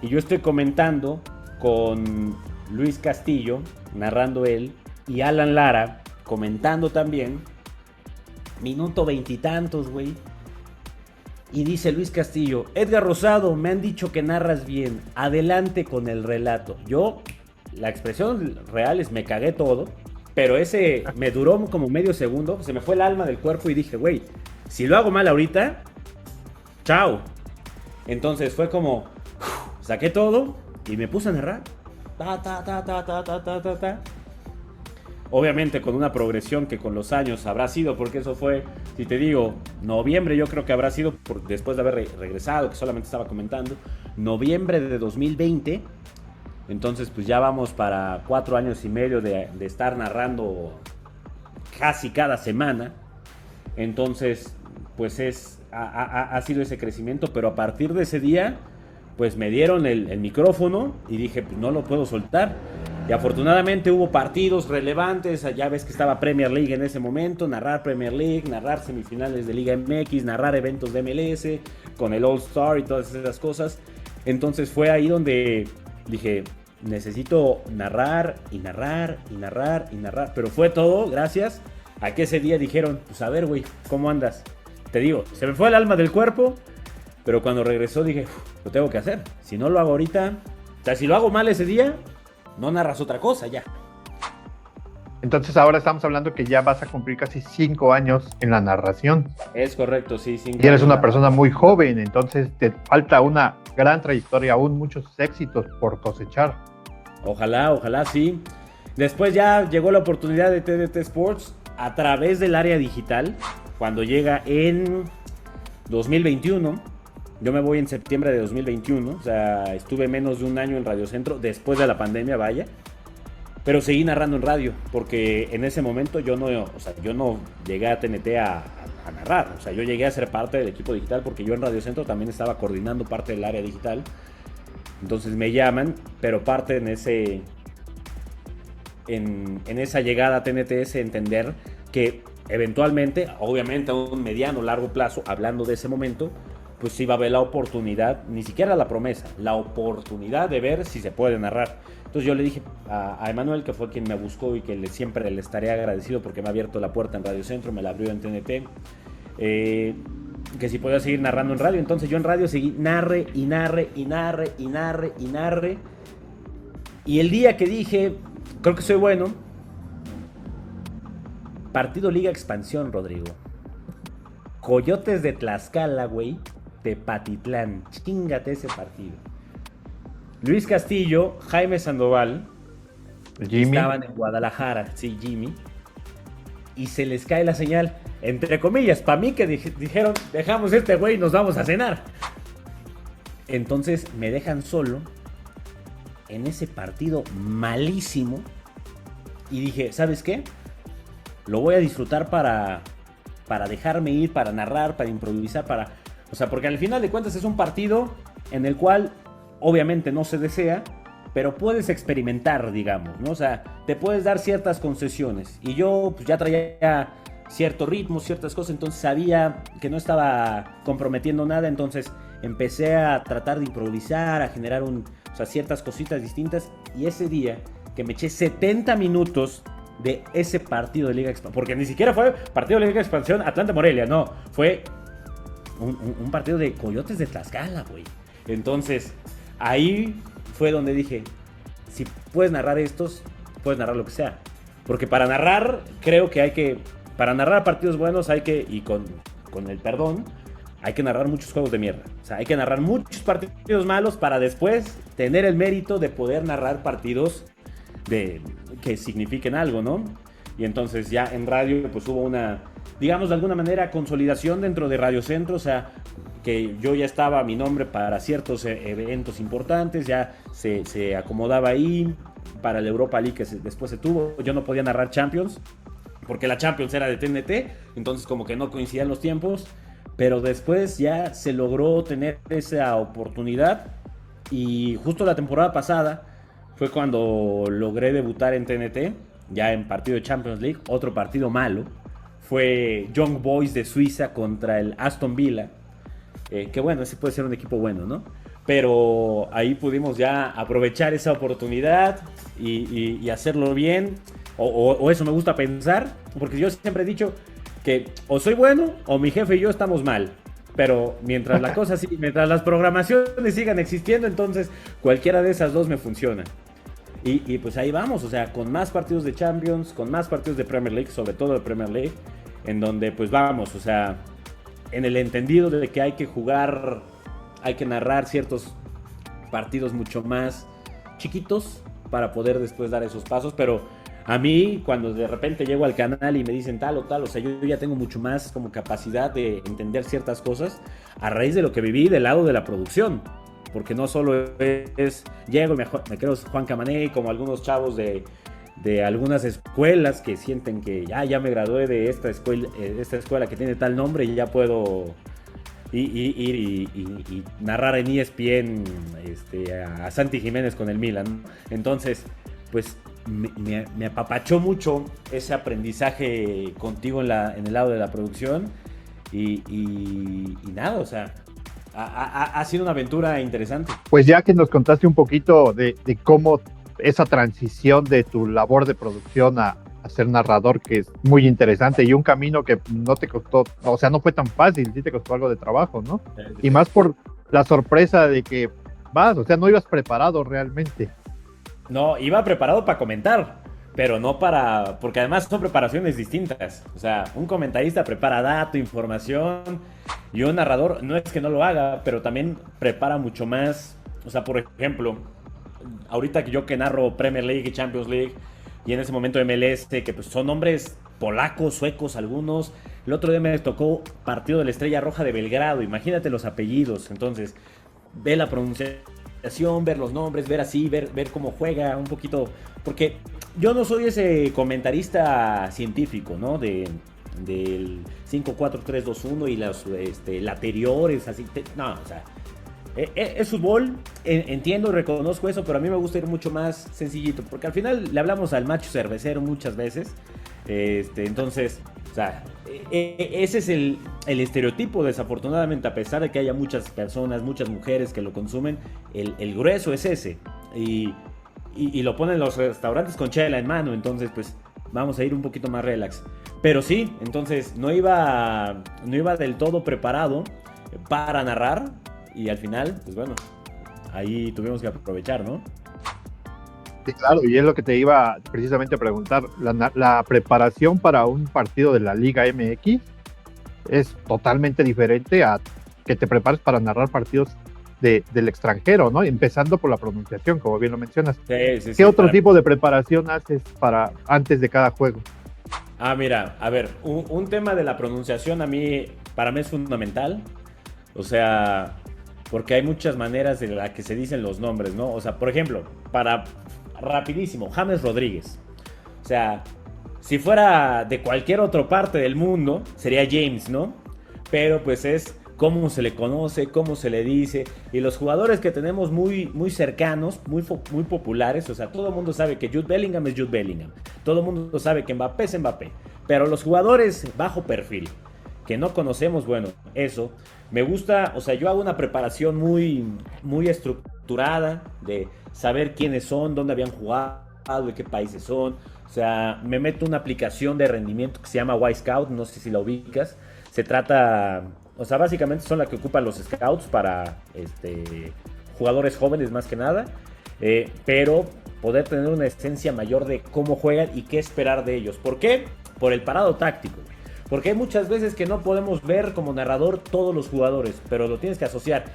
Y yo estoy comentando con Luis Castillo, narrando él, y Alan Lara comentando también. Minuto 20 y tantos, güey. Y dice Luis Castillo, Edgar Rosado, me han dicho que narras bien, adelante con el relato. Yo, la expresión real es me cagué todo, pero ese me duró como medio segundo, se me fue el alma del cuerpo y dije, güey, si lo hago mal ahorita, chao. Entonces fue como, saqué todo y me puse a narrar. Obviamente con una progresión que con los años habrá sido, porque eso fue, si te digo, noviembre, yo creo que habrá sido después de haber regresado, que solamente estaba comentando, noviembre de 2020. Entonces pues ya vamos para 4 años y medio de estar narrando casi cada semana. Entonces pues ha sido ese crecimiento, pero a partir de ese día pues me dieron el micrófono y dije, pues no lo puedo soltar. Y afortunadamente hubo partidos relevantes, ya ves que estaba Premier League en ese momento, narrar Premier League, narrar semifinales de Liga MX, narrar eventos de MLS, con el All Star y todas esas cosas. Entonces fue ahí donde dije, necesito narrar y narrar y narrar y narrar. Pero fue todo gracias a que ese día dijeron, pues a ver güey, ¿cómo andas? Te digo, se me fue el alma del cuerpo, pero cuando regresó dije, lo tengo que hacer. Si no lo hago ahorita, o sea, si lo hago mal ese día, no narras otra cosa ya. Entonces ahora estamos hablando que ya vas a cumplir casi 5 años en la narración. Es correcto, sí, 5 Y eres años. una persona muy joven, entonces te falta una gran trayectoria, aún muchos éxitos por cosechar. Ojalá, sí. Después ya llegó la oportunidad de TDT Sports a través del área digital, cuando llega en 2021. Yo me voy en septiembre de 2021, o sea, estuve menos de un año en Radio Centro, después de la pandemia, vaya. Pero seguí narrando en radio, porque en ese momento yo no llegué a TNT a narrar. O sea, yo llegué a ser parte del equipo digital, porque yo en Radio Centro también estaba coordinando parte del área digital. Entonces me llaman, pero parte en esa llegada a TNT es entender que eventualmente, obviamente a un mediano largo plazo, hablando de ese momento, pues sí va a haber la oportunidad, ni siquiera la promesa, la oportunidad de ver si se puede narrar. Entonces yo le dije a Emanuel, que fue quien me buscó y que siempre le estaré agradecido porque me ha abierto la puerta en Radio Centro, me la abrió en TNT, que si podía seguir narrando en radio. Entonces yo en radio seguí narre. Y el día que dije, creo que soy bueno, partido Liga Expansión, Rodrigo. Coyotes de Tlaxcala, güey. Tepatitlán. Chíngate ese partido. Luis Castillo, Jaime Sandoval. Jimmy. Estaban en Guadalajara, sí, Jimmy. Y se les cae la señal. Entre comillas, para mí que dijeron, dejamos este güey y nos vamos a cenar. Entonces me dejan solo en ese partido malísimo. Y dije, ¿sabes qué? Lo voy a disfrutar para dejarme ir, para narrar, para improvisar, o sea, porque al final de cuentas es un partido en el cual obviamente no se desea, pero puedes experimentar, digamos, ¿no? O sea, te puedes dar ciertas concesiones. Y yo pues ya traía cierto ritmo, ciertas cosas, entonces sabía que no estaba comprometiendo nada, entonces empecé a tratar de improvisar, a generar ciertas cositas distintas. Y ese día que me eché 70 minutos de ese partido de Liga Expansión, porque ni siquiera fue partido de Liga Expansión Atlante-Morelia, no, fue un partido de Coyotes de Tlaxcala, güey. Entonces, ahí fue donde dije, si puedes narrar estos, puedes narrar lo que sea. Porque para narrar, creo que para narrar partidos buenos hay que, y con el perdón, hay que narrar muchos juegos de mierda. O sea, hay que narrar muchos partidos malos para después tener el mérito de poder narrar partidos que signifiquen algo, ¿no? Y entonces ya en radio pues hubo una, digamos de alguna manera, consolidación dentro de Radio Centro, o sea, que yo ya estaba a mi nombre para ciertos eventos importantes, ya se acomodaba ahí para la Europa League que después se tuvo. Yo no podía narrar Champions, porque la Champions era de TNT, entonces como que no coincidían los tiempos, pero después ya se logró tener esa oportunidad, y justo la temporada pasada fue cuando logré debutar en TNT, ya en partido de Champions League. Otro partido malo fue Young Boys de Suiza contra el Aston Villa, que bueno, ese puede ser un equipo bueno, ¿no? Pero ahí pudimos ya aprovechar esa oportunidad y hacerlo bien, o eso me gusta pensar, porque yo siempre he dicho que o soy bueno o mi jefe y yo estamos mal. Pero mientras la cosa sigue, mientras las programaciones sigan existiendo, entonces cualquiera de esas dos me funciona. Y pues ahí vamos, o sea, con más partidos de Champions, con más partidos de Premier League, sobre todo de Premier League, en donde pues vamos, o sea, en el entendido de que hay que jugar, hay que narrar ciertos partidos mucho más chiquitos para poder después dar esos pasos. Pero a mí, cuando de repente llego al canal y me dicen tal o tal, o sea, yo ya tengo mucho más como capacidad de entender ciertas cosas a raíz de lo que viví del lado de la producción. Porque no solo llego y me creo Juan Camané, como algunos chavos de algunas escuelas que sienten que ya me gradué de esta escuela que tiene tal nombre y ya puedo ir y narrar en ESPN a Santi Jiménez con el Milan. Entonces, pues me apapachó mucho ese aprendizaje contigo en el lado de la producción y nada, o sea, ha sido una aventura interesante. Pues ya que nos contaste un poquito de cómo esa transición de tu labor de producción a ser narrador, que es muy interesante, y un camino que no te costó, o sea, no fue tan fácil, sí te costó algo de trabajo, ¿no? Y más por la sorpresa de que o sea, no ibas preparado realmente. No, iba preparado para comentar, pero no para, porque además son preparaciones distintas. O sea, un comentarista prepara dato, información, y un narrador no es que no lo haga, pero también prepara mucho más. O sea, por ejemplo, ahorita que yo que narro Premier League y Champions League, y en ese momento MLS, que pues son nombres polacos, suecos algunos. El otro día me tocó partido de la Estrella Roja de Belgrado, imagínate los apellidos. Entonces, ve la pronunciación, ver los nombres, ver así, ver cómo juega un poquito, porque yo no soy ese comentarista científico, ¿no? Del 5-4-3-2-1 y los laterales, así, no, o sea, es fútbol, entiendo, reconozco eso, pero a mí me gusta ir mucho más sencillito, porque al final le hablamos al macho cervecero muchas veces, entonces, o sea, ese es el estereotipo, desafortunadamente, a pesar de que haya muchas personas, muchas mujeres que lo consumen, el grueso es ese, y lo ponen los restaurantes con chela en mano, entonces pues vamos a ir un poquito más relax. Pero sí, entonces no iba del todo preparado para narrar, y al final, pues bueno, ahí tuvimos que aprovechar, ¿no? Sí, claro, y es lo que te iba precisamente a preguntar. La preparación para un partido de la Liga MX es totalmente diferente a que te prepares para narrar partidos del extranjero, ¿no? Empezando por la pronunciación, como bien lo mencionas. Sí, ¿Qué otro tipo de preparación haces para antes de cada juego? Mira, a ver, un tema de la pronunciación para mí es fundamental. O sea, porque hay muchas maneras de la que se dicen los nombres, ¿no? O sea, por ejemplo, rapidísimo, James Rodríguez. O sea, si fuera de cualquier otra parte del mundo, sería James, ¿no? Pero pues es cómo se le conoce, cómo se le dice. Y los jugadores que tenemos muy, muy cercanos, muy populares, o sea, todo el mundo sabe que Jude Bellingham es Jude Bellingham. Todo el mundo sabe que Mbappé es Mbappé. Pero los jugadores bajo perfil, que no conocemos, bueno, eso me gusta. O sea, yo hago una preparación muy, muy estructurada de saber quiénes son, dónde habían jugado, de qué países son. O sea, me meto una aplicación de rendimiento que se llama Y-Scout, no sé si la ubicas. Se trata, o sea, básicamente son las que ocupan los scouts para jugadores jóvenes más que nada, pero poder tener una esencia mayor de cómo juegan y qué esperar de ellos. ¿Por qué? Por el parado táctico. Porque hay muchas veces que no podemos ver como narrador todos los jugadores, pero lo tienes que asociar.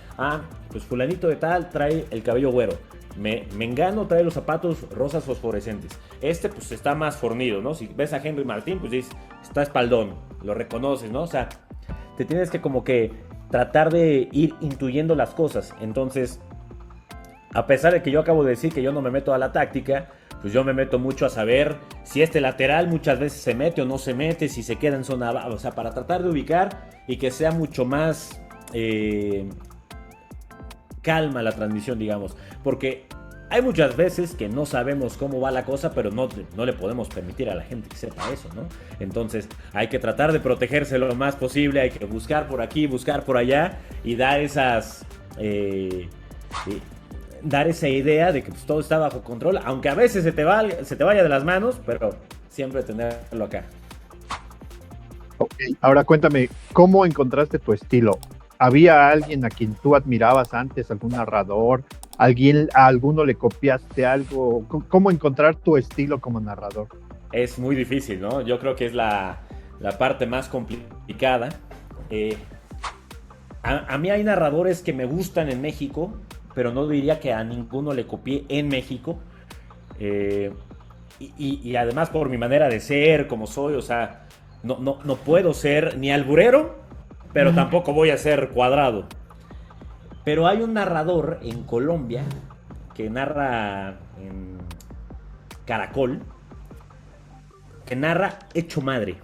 Pues fulanito de tal trae el cabello güero. Mengano trae los zapatos rosas fosforescentes. Pues está más fornido, ¿no? Si ves a Henry Martín, pues dices, está espaldón. Lo reconoces, ¿no? O sea, te tienes que como que tratar de ir intuyendo las cosas. Entonces, a pesar de que yo acabo de decir que yo no me meto a la táctica, pues yo me meto mucho a saber si este lateral muchas veces se mete o no se mete, si se queda en zona baja, o sea, para tratar de ubicar y que sea mucho más calma la transmisión, digamos, porque hay muchas veces que no sabemos cómo va la cosa, pero no le podemos permitir a la gente que sepa eso, ¿no? Entonces hay que tratar de protegerse lo más posible, hay que buscar por aquí, buscar por allá y dar dar esa idea de que pues, todo está bajo control, aunque a veces se te vaya de las manos, pero siempre tenerlo acá. Ok, ahora cuéntame, ¿cómo encontraste tu estilo? ¿Había alguien a quien tú admirabas antes, algún narrador? ¿A alguno le copiaste algo? ¿Cómo encontrar tu estilo como narrador? Es muy difícil, ¿no? Yo creo que es la parte más complicada. A mí hay narradores que me gustan en México, pero no diría que a ninguno le copié en México. Y además por mi manera de ser, como soy, o sea, no puedo ser ni alburero, pero tampoco voy a ser cuadrado. Pero hay un narrador en Colombia que narra en Caracol, que narra hecho madre,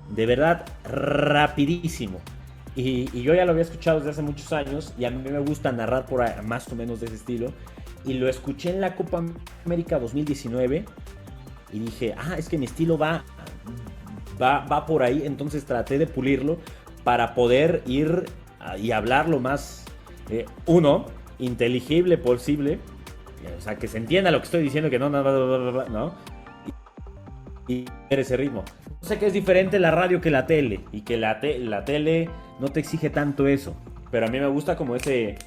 de verdad rapidísimo. Y yo ya lo había escuchado desde hace muchos años y a mí me gusta narrar por ahí, más o menos de ese estilo. Y lo escuché en la Copa América 2019 y dije, es que mi estilo va por ahí. Entonces traté de pulirlo para poder ir y hablar lo más, inteligible posible. O sea, que se entienda lo que estoy diciendo, que no. Y ver ese ritmo. Sé que es diferente la radio que la tele, y que la tele no te exige tanto eso, pero a mí me gusta como ese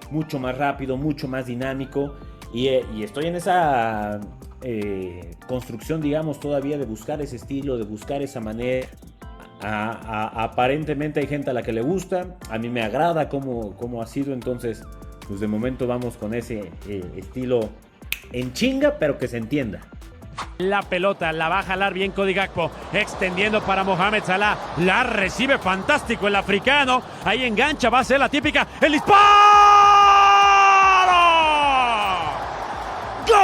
mucho más rápido, mucho más dinámico, y estoy en construcción, digamos, todavía de buscar ese estilo, de buscar esa manera. Aparentemente hay gente a la que le gusta, a mí me agrada cómo ha sido, entonces pues de momento vamos con ese estilo en chinga, pero que se entienda. La pelota la va a jalar bien Cody Gakpo, extendiendo para Mohamed Salah, la recibe fantástico el africano, ahí engancha, va a ser la típica, el disparo, ¡gol!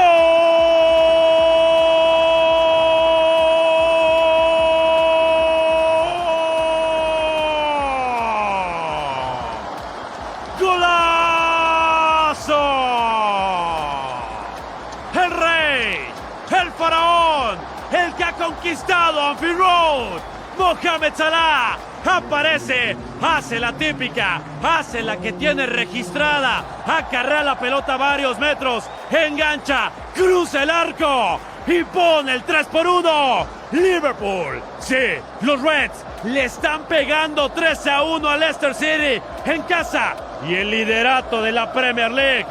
¡Golazo! El rey, el faraón, el que ha conquistado Anfield Road, Mohamed Salah, aparece, hace la típica, hace la que tiene registrada, acarrea la pelota varios metros, engancha, cruza el arco y pone el 3-1. Liverpool, sí, los Reds le están pegando 13-1 a Leicester City en casa y el liderato de la Premier League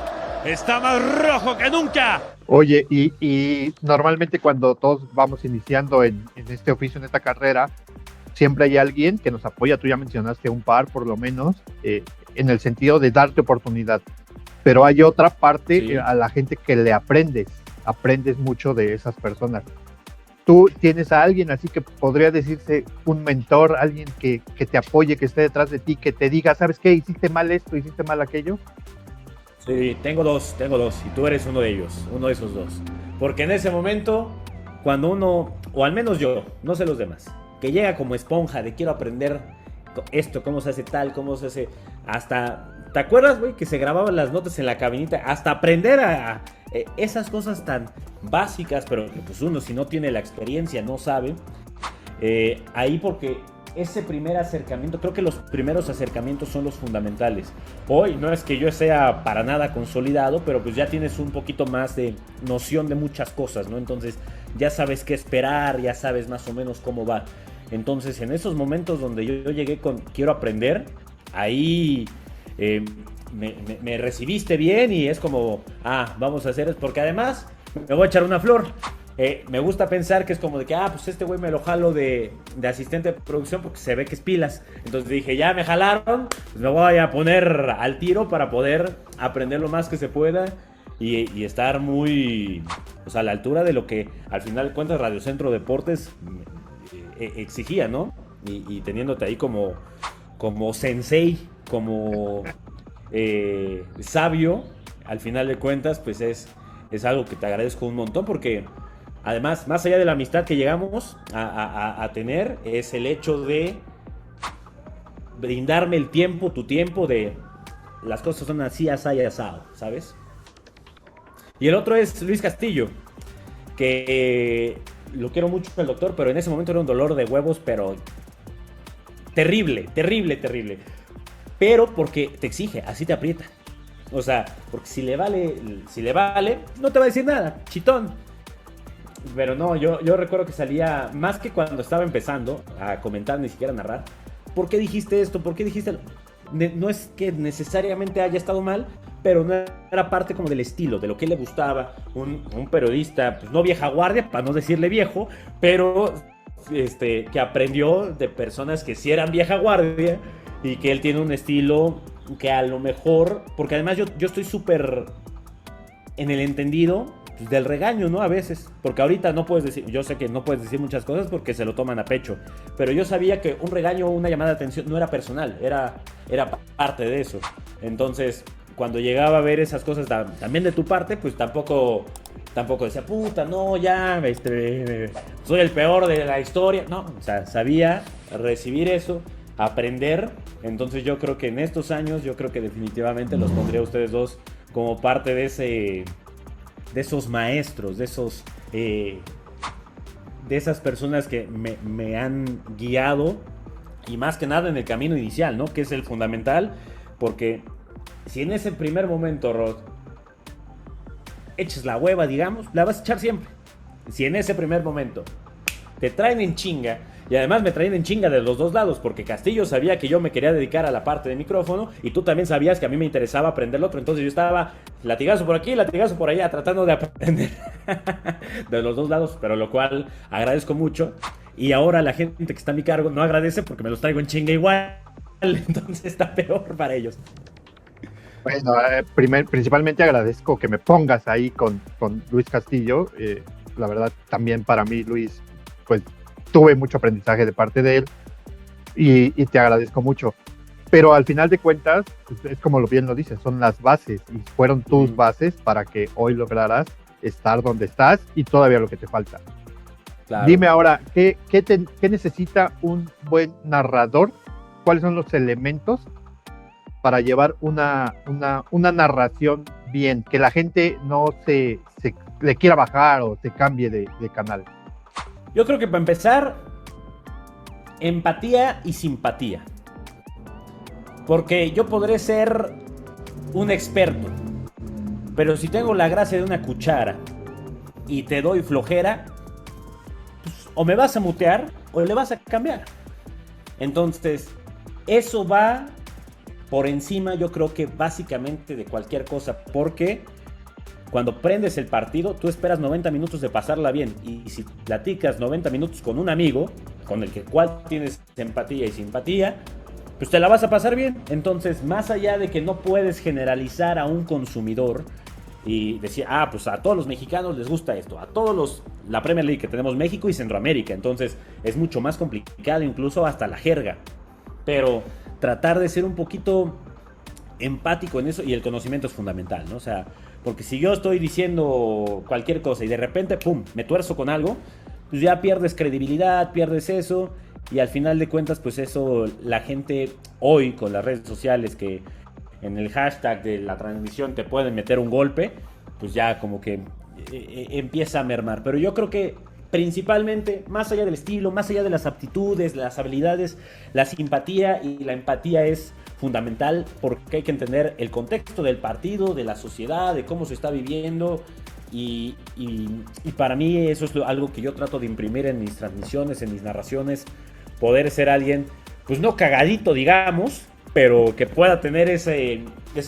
está más rojo que nunca. Oye, y normalmente cuando todos vamos iniciando en este oficio, en esta carrera, siempre hay alguien que nos apoya. Tú ya mencionaste un par, por lo menos, en el sentido de darte oportunidad. Pero hay otra parte, sí, a la gente que le aprendes mucho de esas personas. Tú tienes a alguien así que podría decirse un mentor, alguien que te apoye, que esté detrás de ti, que te diga, ¿sabes qué? Hiciste mal esto, hiciste mal aquello. Sí, tengo dos, y tú eres uno de ellos, uno de esos dos. Porque en ese momento, cuando uno, o al menos yo, no sé los demás, que llega como esponja de quiero aprender esto, cómo se hace tal, cómo se hace, hasta, ¿te acuerdas, güey? Que se grababan las notas en la cabinita, hasta aprender a esas cosas tan básicas, pero que pues uno si no tiene la experiencia no sabe. Ahí porque ese primer acercamiento, creo que los primeros acercamientos son los fundamentales. Hoy no es que yo sea para nada consolidado, pero pues ya tienes un poquito más de noción de muchas cosas, ¿no? Entonces ya sabes qué esperar, ya sabes más o menos cómo va. Entonces en esos momentos donde yo llegué con quiero aprender, ahí me recibiste bien y es como, vamos a hacer esto, porque además me voy a echar una flor. Me gusta pensar que es como de que, pues este güey me lo jalo de asistente de producción porque se ve que es pilas. Entonces dije, ya me jalaron, pues me voy a poner al tiro para poder aprender lo más que se pueda y estar muy, pues, a la altura de lo que al final de cuentas Radio Centro Deportes exigía, ¿no? Y teniéndote ahí como sensei, como sabio, al final de cuentas, pues es algo que te agradezco un montón porque además, más allá de la amistad que llegamos a tener, es el hecho de brindarme el tiempo, tu tiempo, de las cosas son así, asado, ¿sabes? Y el otro es Luis Castillo, que lo quiero mucho el doctor, pero en ese momento era un dolor de huevos, pero terrible. Pero porque te exige, así te aprieta. O sea, porque si le vale, no te va a decir nada, chitón. Pero no, yo recuerdo que salía, más que cuando estaba empezando a comentar, ni siquiera a narrar, ¿por qué dijiste esto? ¿Por qué dijiste? No es que necesariamente haya estado mal, pero no era parte como del estilo, de lo que le gustaba. Un periodista, pues no vieja guardia, para no decirle viejo, pero que aprendió de personas que sí eran vieja guardia y que él tiene un estilo que a lo mejor, porque además yo estoy súper en el entendido del regaño, ¿no? A veces, porque ahorita no puedes decir, yo sé que no puedes decir muchas cosas porque se lo toman a pecho, pero yo sabía que un regaño o una llamada de atención no era personal, era parte de eso. Entonces, cuando llegaba a ver esas cosas también de tu parte, pues tampoco decía, puta, no, ya, soy el peor de la historia. No, o sea, sabía recibir eso, aprender. Entonces yo creo que en estos años, yo creo que definitivamente los pondría a ustedes dos como parte de esos maestros, de esas personas que me han guiado, y más que nada en el camino inicial, ¿no? Que es el fundamental, porque si en ese primer momento, Rod, eches la hueva, digamos, la vas a echar siempre. Si en ese primer momento te traen en chinga. Y además me traen en chinga de los dos lados, porque Castillo sabía que yo me quería dedicar a la parte de micrófono y tú también sabías que a mí me interesaba aprender lo otro. Entonces yo estaba latigazo por aquí, latigazo por allá, tratando de aprender de los dos lados, pero lo cual agradezco mucho. Y ahora la gente que está a mi cargo no agradece porque me los traigo en chinga igual. Entonces está peor para ellos. Bueno, principalmente agradezco que me pongas ahí con Luis Castillo. La verdad, también para mí, Luis, pues tuve mucho aprendizaje de parte de él y te agradezco mucho. Pero al final de cuentas, pues, es como bien lo dices, son las bases y fueron tus bases para que hoy lograras estar donde estás y todavía lo que te falta. Claro. Dime ahora, ¿qué necesita un buen narrador? ¿Cuáles son los elementos para llevar una narración bien? Que la gente no se le quiera bajar o se cambie de canal. Yo creo que para empezar, empatía y simpatía. Porque yo podré ser un experto, pero si tengo la gracia de una cuchara y te doy flojera, pues, o me vas a mutear o le vas a cambiar. Entonces, eso va por encima, yo creo que básicamente de cualquier cosa, porque cuando prendes el partido, tú esperas 90 minutos de pasarla bien. Y si platicas 90 minutos con un amigo, con el cual tienes empatía y simpatía, pues te la vas a pasar bien. Entonces, más allá de que no puedes generalizar a un consumidor y decir, pues a todos los mexicanos les gusta esto, a todos la Premier League que tenemos México y Centroamérica. Entonces, es mucho más complicado, incluso hasta la jerga. Pero tratar de ser un poquito empático en eso, y el conocimiento es fundamental, ¿no? O sea, porque si yo estoy diciendo cualquier cosa y de repente, pum, me tuerzo con algo, pues ya pierdes credibilidad, pierdes eso, y al final de cuentas, pues eso, la gente hoy con las redes sociales que en el hashtag de la transmisión te pueden meter un golpe, pues ya como que empieza a mermar. Pero yo creo que principalmente, más allá del estilo, más allá de las aptitudes, las habilidades, la simpatía y la empatía es fundamental, porque hay que entender el contexto del partido, de la sociedad, de cómo se está viviendo, y para mí eso es algo que yo trato de imprimir en mis transmisiones, en mis narraciones, poder ser alguien, pues no cagadito, digamos, pero que pueda tener ese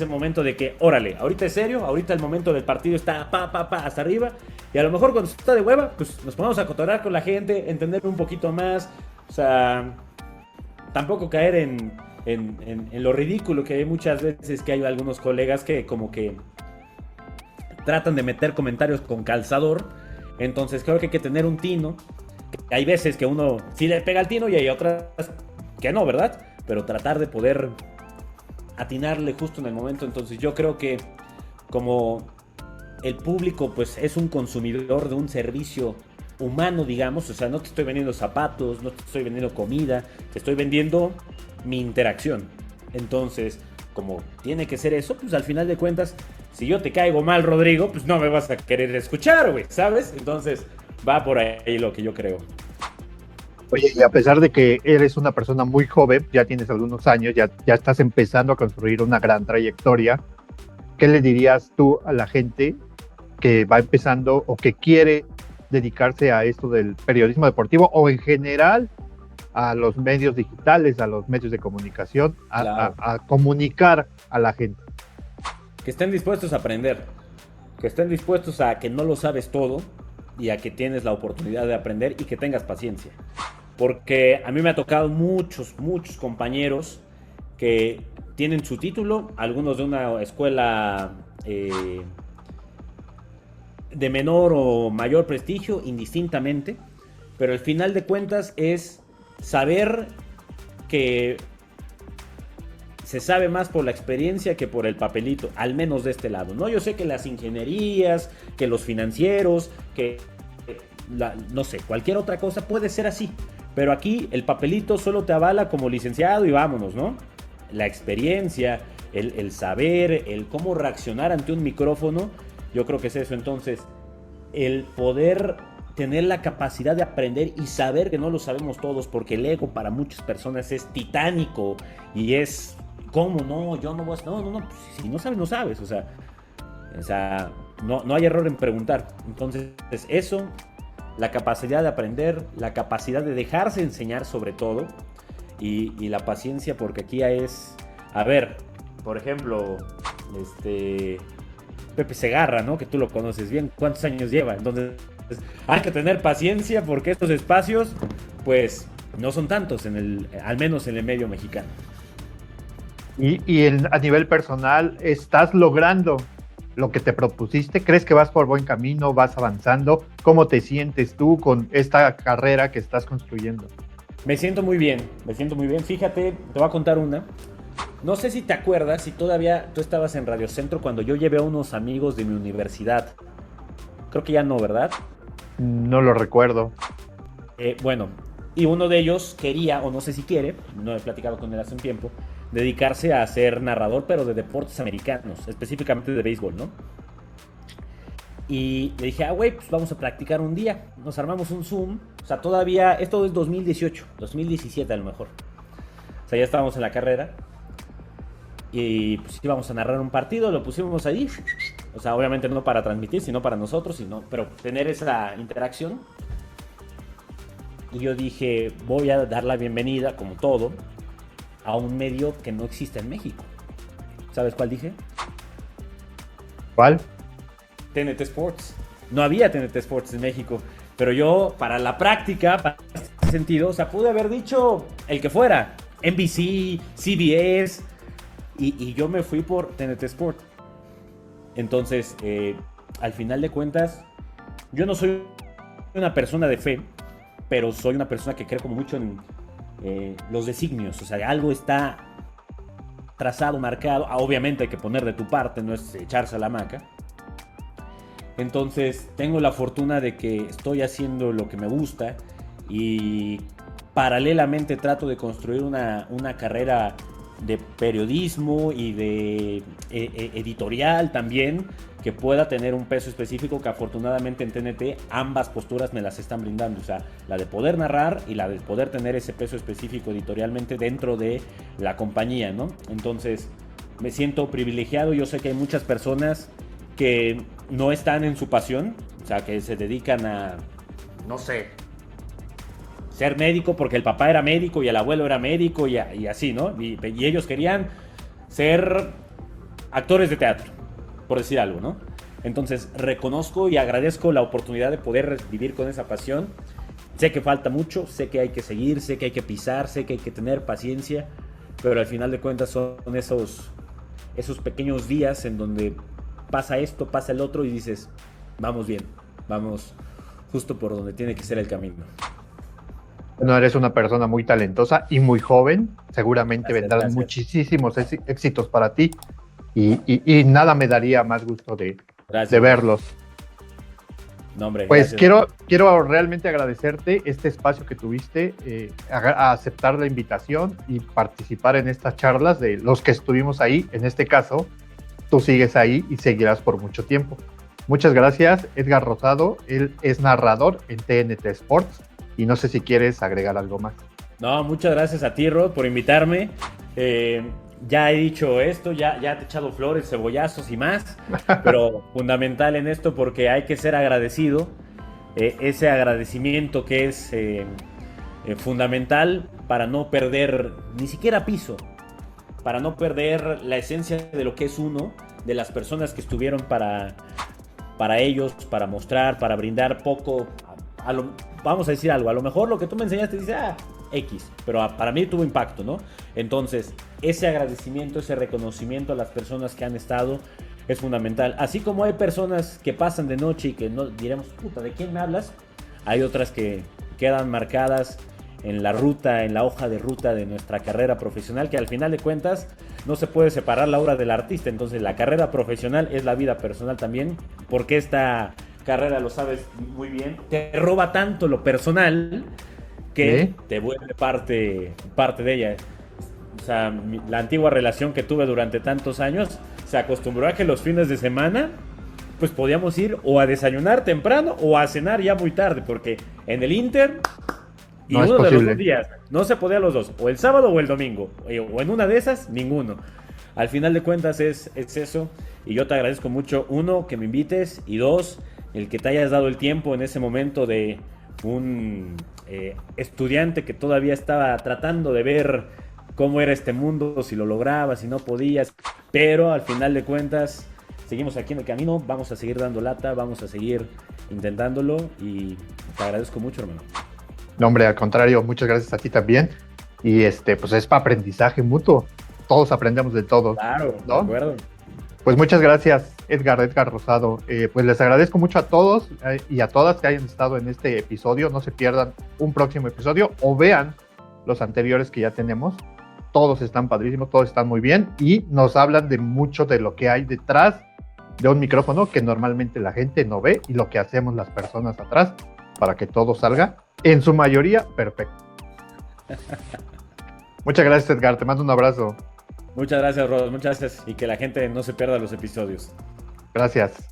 momento de que, órale, ahorita es serio, ahorita el momento del partido está hasta arriba, y a lo mejor cuando está de hueva, pues nos ponemos a cotorrear con la gente, entender un poquito más, o sea, tampoco caer en lo ridículo que hay muchas veces, que hay algunos colegas que como que tratan de meter comentarios con calzador. Entonces creo que hay que tener un tino. Hay veces que uno sí le pega al tino y hay otras que no, ¿verdad? Pero tratar de poder atinarle justo en el momento. Entonces yo creo que como el público pues es un consumidor de un servicio humano, digamos, o sea, no te estoy vendiendo zapatos, no te estoy vendiendo comida, te estoy vendiendo mi interacción. Entonces, como tiene que ser eso, pues al final de cuentas, si yo te caigo mal, Rodrigo, pues no me vas a querer escuchar, güey, ¿sabes? Entonces, va por ahí lo que yo creo. Oye, y a pesar de que eres una persona muy joven, ya tienes algunos años, ya estás empezando a construir una gran trayectoria, ¿qué le dirías tú a la gente que va empezando o que quiere dedicarse a esto del periodismo deportivo, o en general a los medios digitales, a los medios de comunicación, claro, a comunicar a la gente? Que estén dispuestos a aprender, que estén dispuestos a que no lo sabes todo y a que tienes la oportunidad de aprender, y que tengas paciencia. Porque a mí me ha tocado muchos compañeros que tienen su título, algunos de una escuela de menor o mayor prestigio, indistintamente, pero al final de cuentas es saber que se sabe más por la experiencia que por el papelito, al menos de este lado, ¿no? Yo sé que las ingenierías, que los financieros, que no sé, cualquier otra cosa puede ser así, pero aquí el papelito solo te avala como licenciado y vámonos, ¿no? La experiencia, el saber, el cómo reaccionar ante un micrófono, yo creo que es eso. Entonces, el poder tener la capacidad de aprender y saber que no lo sabemos todos, porque el ego para muchas personas es titánico y es, ¿cómo no? Yo no voy a... No, pues, si no sabes, no sabes, o sea no hay error en preguntar. Entonces, eso, la capacidad de aprender, la capacidad de dejarse enseñar sobre todo, y la paciencia, porque aquí es, a ver, por ejemplo, Pepe Segarra, ¿no? Que tú lo conoces bien, ¿cuántos años lleva? Entonces, hay que tener paciencia porque estos espacios, pues, no son tantos, al menos en el medio mexicano. Y a nivel personal, ¿estás logrando lo que te propusiste? ¿Crees que vas por buen camino? ¿Vas avanzando? ¿Cómo te sientes tú con esta carrera que estás construyendo? Me siento muy bien. Fíjate, te voy a contar una. No sé si te acuerdas, si todavía tú estabas en Radio Centro cuando yo llevé a unos amigos de mi universidad. Creo que ya no, ¿verdad? No lo recuerdo. Bueno, y uno de ellos quería, o no sé si quiere, no he platicado con él hace un tiempo, dedicarse a ser narrador, pero de deportes americanos, específicamente de béisbol, ¿no? Y le dije, güey, pues vamos a practicar un día. Nos armamos un Zoom. O sea, todavía, esto es 2018, 2017 a lo mejor. O sea, ya estábamos en la carrera. Y pues íbamos a narrar un partido, lo pusimos ahí. O sea, obviamente no para transmitir, sino para nosotros, pero tener esa interacción. Y yo dije, voy a dar la bienvenida, como todo, a un medio que no existe en México. ¿Sabes cuál dije? ¿Cuál? TNT Sports. No había TNT Sports en México. Pero yo, para la práctica, para este sentido, o sea, pude haber dicho el que fuera. NBC, CBS. Y yo me fui por TNT Sports. Entonces, al final de cuentas, yo no soy una persona de fe, pero soy una persona que cree como mucho en los designios. O sea, algo está trazado, marcado. Obviamente hay que poner de tu parte, no es echarse a la hamaca. Entonces tengo la fortuna de que estoy haciendo lo que me gusta y paralelamente trato de construir una carrera de periodismo y de editorial también, que pueda tener un peso específico, que afortunadamente en TNT ambas posturas me las están brindando. O sea, la de poder narrar y la de poder tener ese peso específico editorialmente dentro de la compañía, ¿no? Entonces me siento privilegiado. Yo sé que hay muchas personas que no están en su pasión, o sea, que se dedican a, no sé, ser médico porque el papá era médico y el abuelo era médico y así, ¿no? Y ellos querían ser actores de teatro, por decir algo, ¿no? Entonces reconozco y agradezco la oportunidad de poder vivir con esa pasión. Sé que falta mucho, sé que hay que seguir, sé que hay que pisar, sé que hay que tener paciencia, pero al final de cuentas son esos pequeños días en donde pasa esto, pasa el otro y dices, vamos bien, vamos justo por donde tiene que ser el camino. Bueno, eres una persona muy talentosa y muy joven, seguramente vendrán muchísimos éxitos para ti y nada me daría más gusto de verlos. No, hombre, pues quiero realmente agradecerte este espacio que tuviste, a aceptar la invitación y participar en estas charlas de los que estuvimos ahí. En este caso, tú sigues ahí y seguirás por mucho tiempo. Muchas gracias, Edgar Rosado. Él es narrador en TNT Sports y no sé si quieres agregar algo más. No, muchas gracias a ti, Rod, por invitarme. Ya he dicho esto, ya te he echado flores, cebollazos y más, pero fundamental en esto porque hay que ser agradecido. Ese agradecimiento que es fundamental para no perder ni siquiera piso, para no perder la esencia de lo que es uno, de las personas que estuvieron para ellos, para mostrar, para brindar poco. Vamos a decir algo, a lo mejor lo que tú me enseñaste dice, X, pero para mí tuvo impacto, ¿no? Entonces, ese agradecimiento, ese reconocimiento a las personas que han estado es fundamental. Así como hay personas que pasan de noche y que no diremos, puta, ¿de quién me hablas? Hay otras que quedan marcadas en la ruta, en la hoja de ruta de nuestra carrera profesional, que al final de cuentas no se puede separar la obra del artista. Entonces la carrera profesional es la vida personal también, porque esta carrera, lo sabes muy bien, te roba tanto lo personal que te vuelve parte de ella. O sea, la antigua relación que tuve durante tantos años se acostumbró a que los fines de semana pues podíamos ir o a desayunar temprano o a cenar ya muy tarde, porque en el Inter y no uno de los 2 días no se podía los dos, o el sábado o el domingo, o en una de esas, ninguno. Al final de cuentas es eso, y yo te agradezco mucho, 1, que me invites, y 2, el que te hayas dado el tiempo en ese momento de un estudiante que todavía estaba tratando de ver cómo era este mundo, si lo lograbas, si no podías, pero al final de cuentas seguimos aquí en el camino, vamos a seguir dando lata, vamos a seguir intentándolo y te agradezco mucho, hermano. No, hombre, al contrario, muchas gracias a ti también. Y pues es para aprendizaje mutuo. Todos aprendemos de todo. Claro, ¿no? de acuerdo. Pues muchas gracias, Edgar Rosado. Pues les agradezco mucho a todos y a todas que hayan estado en este episodio. No se pierdan un próximo episodio o vean los anteriores que ya tenemos. Todos están padrísimos, todos están muy bien y nos hablan de mucho de lo que hay detrás de un micrófono que normalmente la gente no ve y lo que hacemos las personas atrás para que todo salga, en su mayoría, perfecto. Muchas gracias, Edgar. Te mando un abrazo. Muchas gracias, Rodos. Muchas gracias. Y que la gente no se pierda los episodios. Gracias.